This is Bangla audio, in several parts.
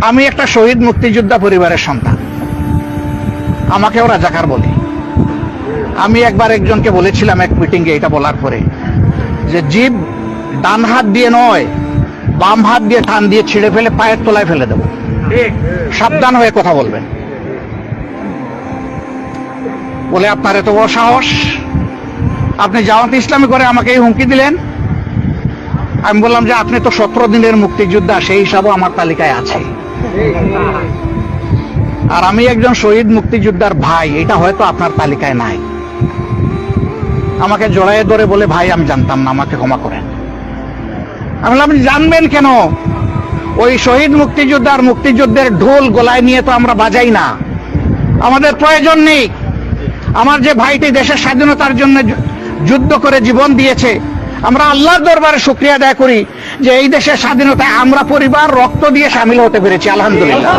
আমি একটা শহীদ মুক্তিযোদ্ধা পরিবারের সন্তান, আমাকেও রাজাকার বলে। আমি একবার একজনকে বলেছিলাম এক মিটিংয়ে এটা বলার পরে, যে জিভ ডান হাত দিয়ে নয় বাম হাত দিয়ে টান দিয়ে ছিঁড়ে ফেলে পায়ের তলায় ফেলে দেব, সাবধান হয়ে কথা বলবেন। বলে আপনার এত বড় সাহস, আপনি জামাতে ইসলামী করে আমাকে এই হুমকি দিলেন? আমি বললাম যে আপনি তো 17 দিনের মুক্তিযোদ্ধা, সেই হিসাবও আমার তালিকায় আছে, আর আমি একজন শহীদ মুক্তিযোদ্ধার ভাই, এটা হয়তো আপনার তালিকায় নাই। আমাকে জড়াইয়ে ধরে বলে, ভাই আমি জানতাম না, আমাকে ক্ষমা করেন। আমি বললাম আপনি জানবেন কেন? ওই শহীদ মুক্তিযোদ্ধার মুক্তিযুদ্ধের ঢোল গলায় নিয়ে তো আমরা বাজাই না, আমাদের প্রয়োজন নেই। আমার যে ভাইটি দেশের স্বাধীনতার জন্য যুদ্ধ করে জীবন দিয়েছে, আমরা আল্লাহর দরবারে শুকরিয়া আদায় করি যে এই দেশের স্বাধীনতায় আমরা পরিবার রক্ত দিয়ে সামিল হতে পেরেছি, আলহামদুলিল্লাহ।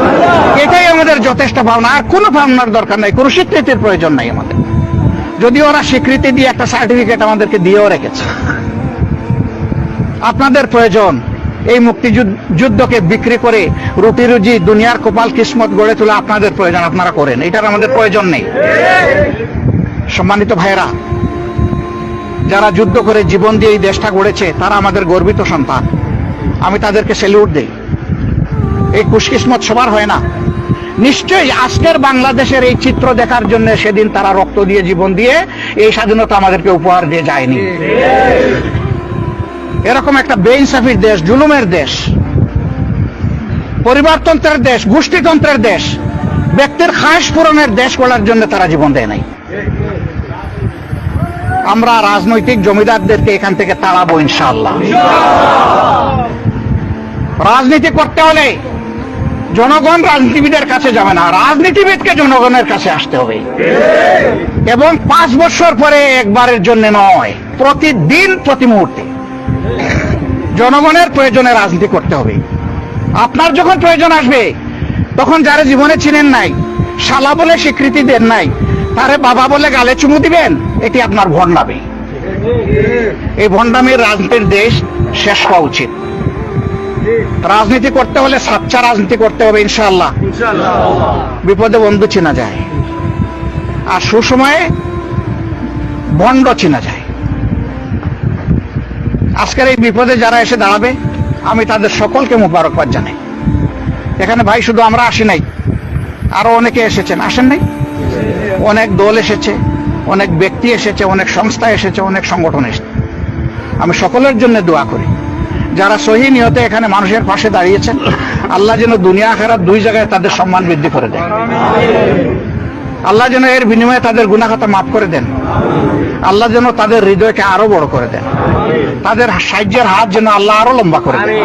এটাই আমাদের যথেষ্ট ভাবনা, আর কোনো ভাবনার দরকার নাই, কোনো স্বীকৃতির প্রয়োজন নাই আমাদের। যদি ওরা স্বীকৃতি দিয়ে একটা সার্টিফিকেট আমাদেরকে দিয়েও রেখেছে। আপনাদের প্রয়োজন এই মুক্তিযুদ্ধকে বিক্রি করে রুটি রুজি দুনিয়ার কপাল কিসমত গড়ে তোলা, আপনাদের প্রয়োজন, আপনারা করেন, এটার আমাদের প্রয়োজন নেই। সম্মানিত ভাইয়েরা, যারা যুদ্ধ করে জীবন দিয়ে এই দেশটা গড়েছে তারা আমাদের গর্বিত সন্তান, আমি তাদেরকে স্যালুট দেই। এই খুশকিসমত সবার হয় না। নিশ্চয়ই আজকের বাংলাদেশের এই চিত্র দেখার জন্য সেদিন তারা রক্ত দিয়ে জীবন দিয়ে এই স্বাধীনতা আমাদেরকে উপহার দিয়ে যায়নি। এরকম একটা বেইনসাফির দেশ, জুলুমের দেশ, পরিবারতন্ত্রের দেশ, গোষ্ঠীতন্ত্রের দেশ, ব্যক্তির খায়েশ পূরণের দেশ গড়ার জন্য তারা জীবন দেয় নাই। আমরা রাজনৈতিক জমিদারদেরকে এখান থেকে তাড়াবো ইনশাআল্লাহ। রাজনীতি করতে হলে জনগণ রাজনীতিবিদের কাছে যাবে না, রাজনীতিবিদকে জনগণের কাছে আসতে হবে, এবং 5 বছর পরে একবারের জন্য নয়, প্রতিদিন প্রতি মুহূর্তে জনগণের প্রয়োজনে রাজনীতি করতে হবে। আপনার যখন প্রয়োজন আসবে তখন যারা জীবনে চিনেন নাই, শালা বলে স্বীকৃতি দেন নাই, তারে বাবা বলে গালে চুমু দিবেন, এটি আপনার ভণ্ডামি। এই ভণ্ডামির রাজনীতির দেশ শেষ হওয়া উচিত। রাজনীতি করতে হলে সাচ্চা রাজনীতি করতে হবে ইনশাআল্লাহ। বিপদে বন্ধু চেনা যায়, আর সুসময়ে ভণ্ড চেনা যায়। আজকের এই বিপদে যারা এসে দাঁড়াবে, আমি তাদের সকলকে মোবারকবাদ জানাই। এখানে ভাই শুধু আমরা আসি নাই, আরো অনেকে এসেছেন, আসেন নাই? অনেক দল এসেছে, অনেক ব্যক্তি এসেছে, অনেক সংস্থা এসেছে, অনেক সংগঠন এসেছে। আমি সকলের জন্য দোয়া করি, যারা সহি নিয়তে এখানে মানুষের পাশে দাঁড়িয়েছেন, আল্লাহ যেন দুনিয়া আখিরাত দুই জায়গায় তাদের সম্মান বৃদ্ধি করে দেন। আল্লাহ যেন এর বিনিময়ে তাদের গুনাহ খাতা মাফ করে দেন। আল্লাহ যেন তাদের হৃদয়কে আরো বড় করে দেন। তাদের সাহায্যের হাত যেন আল্লাহ আরো লম্বা করে দেন।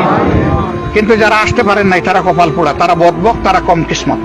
কিন্তু যারা আসতে পারেন নাই, তারা কপাল পোড়া, তারা বদবক, তারা কম কিসমত।